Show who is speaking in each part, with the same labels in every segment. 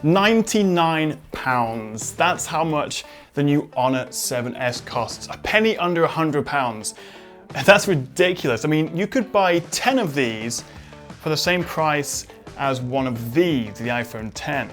Speaker 1: £99. That's how much the new Honor 7S costs. A penny under £100. That's ridiculous. I mean, you could buy 10 of these for the same price as one of these, the iPhone 10.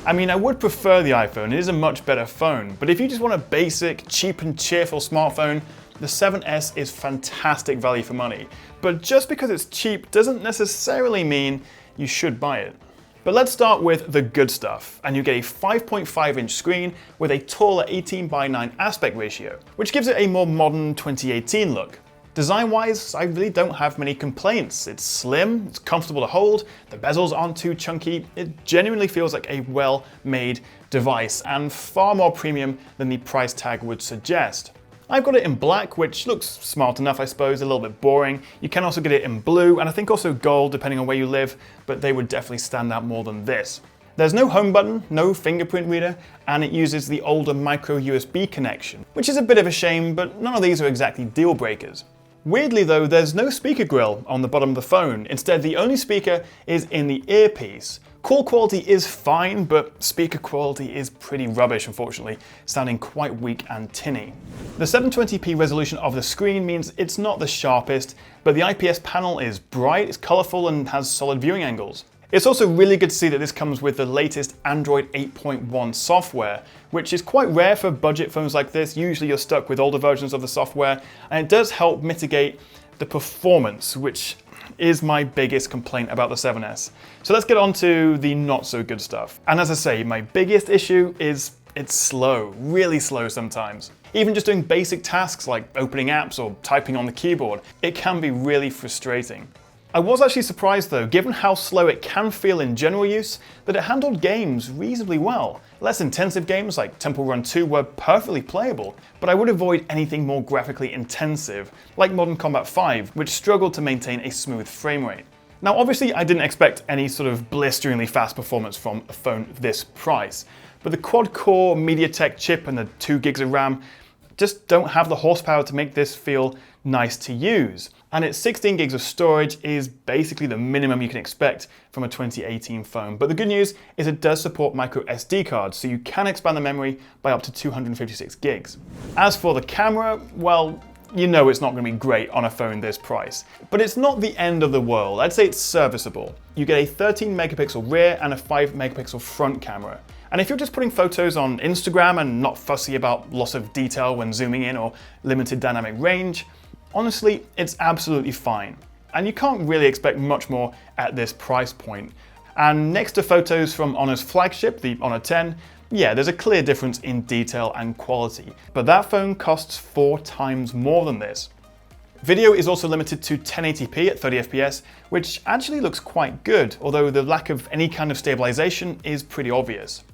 Speaker 1: I mean, I would prefer the iPhone. It is a much better phone. But if you just want a basic, cheap and cheerful smartphone, the 7S is fantastic value for money. But just because it's cheap doesn't necessarily mean you should buy it. But let's start with the good stuff, and you get a 5.5-inch screen with a taller 18:9 aspect ratio, which gives it a more modern 2018 look. Design-wise, I really don't have many complaints. It's slim, it's comfortable to hold, the bezels aren't too chunky, it genuinely feels like a well-made device and far more premium than the price tag would suggest. I've got it in black, which looks smart enough, I suppose, a little bit boring. You can also get it in blue, and I think also gold, depending on where you live, but they would definitely stand out more than this. There's no home button, no fingerprint reader, and it uses the older micro USB connection, which is a bit of a shame, but none of these are exactly deal breakers. Weirdly though, there's no speaker grill on the bottom of the phone. Instead, the only speaker is in the earpiece. Call quality is fine, but speaker quality is pretty rubbish, unfortunately, sounding quite weak and tinny. The 720p resolution of the screen means it's not the sharpest, but the IPS panel is bright, it's colourful, and has solid viewing angles. It's also really good to see that this comes with the latest Android 8.1 software, which is quite rare for budget phones like this. Usually you're stuck with older versions of the software, and it does help mitigate the performance, which is my biggest complaint about the 7S. So let's get on to the not so good stuff. And as I say, my biggest issue is it's slow, really slow sometimes. Even just doing basic tasks like opening apps or typing on the keyboard, it can be really frustrating. I was actually surprised though, given how slow it can feel in general use, that it handled games reasonably well. Less intensive games like Temple Run 2 were perfectly playable, but I would avoid anything more graphically intensive, like Modern Combat 5, which struggled to maintain a smooth frame rate. Now obviously I didn't expect any sort of blisteringly fast performance from a phone this price, but the quad-core MediaTek chip and the 2 gigs of RAM just don't have the horsepower to make this feel nice to use. And its 16 gigs of storage is basically the minimum you can expect from a 2018 phone. But the good news is it does support micro SD cards, so you can expand the memory by up to 256 gigs. As for the camera, well, you know it's not going to be great on a phone this price. But it's not the end of the world. I'd say it's serviceable. You get a 13 megapixel rear and a 5 megapixel front camera. And if you're just putting photos on Instagram and not fussy about loss of detail when zooming in or limited dynamic range, honestly, it's absolutely fine. And you can't really expect much more at this price point. And next to photos from Honor's flagship, the Honor 10, yeah, there's a clear difference in detail and quality. But that phone costs 4 times more than this. Video is also limited to 1080p at 30 FPS, which actually looks quite good, although the lack of any kind of stabilization is pretty obvious.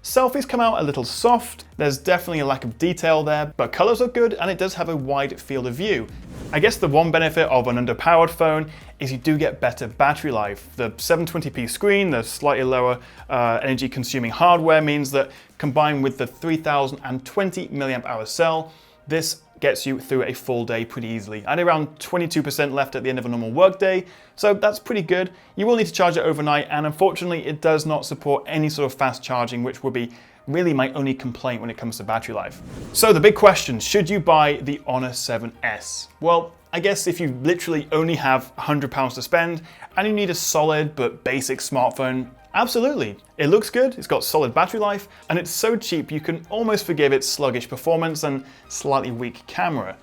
Speaker 1: Selfies come out a little soft, there's definitely a lack of detail there, but colors are good and it does have a wide field of view. I guess the one benefit of an underpowered phone is you do get better battery life. The 720p screen, the slightly lower energy consuming hardware means that combined with the 3020 mAh cell, this gets you through a full day pretty easily. I had around 22% left at the end of a normal workday, so that's pretty good. You will need to charge it overnight, and unfortunately it does not support any sort of fast charging, which would be really my only complaint when it comes to battery life. So the big question, should you buy the Honor 7S? Well, I guess if you literally only have £100 to spend and you need a solid but basic smartphone, absolutely. It looks good, it's got solid battery life, and it's so cheap you can almost forgive its sluggish performance and slightly weak camera.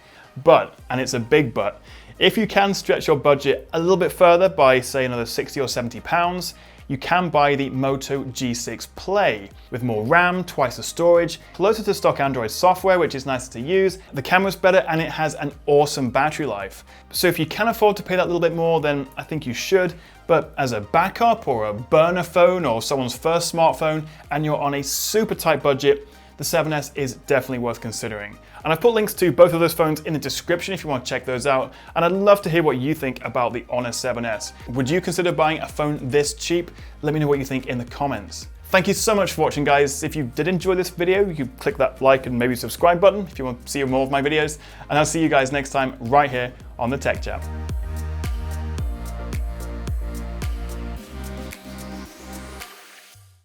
Speaker 1: But, and it's a big but, if you can stretch your budget a little bit further by say another £60 or £70, you can buy the Moto G6 Play with more RAM, twice the storage, closer to stock Android software, which is nicer to use, the camera's better, and it has an awesome battery life. So if you can afford to pay that little bit more, then I think you should. But as a backup or a burner phone or someone's first smartphone and you're on a super tight budget, the 7S is definitely worth considering. And I've put links to both of those phones in the description if you want to check those out. And I'd love to hear what you think about the Honor 7S. Would you consider buying a phone this cheap? Let me know what you think in the comments. Thank you so much for watching, guys. If you did enjoy this video, you can click that like and maybe subscribe button if you want to see more of my videos. And I'll see you guys next time right here on the Tech Chap.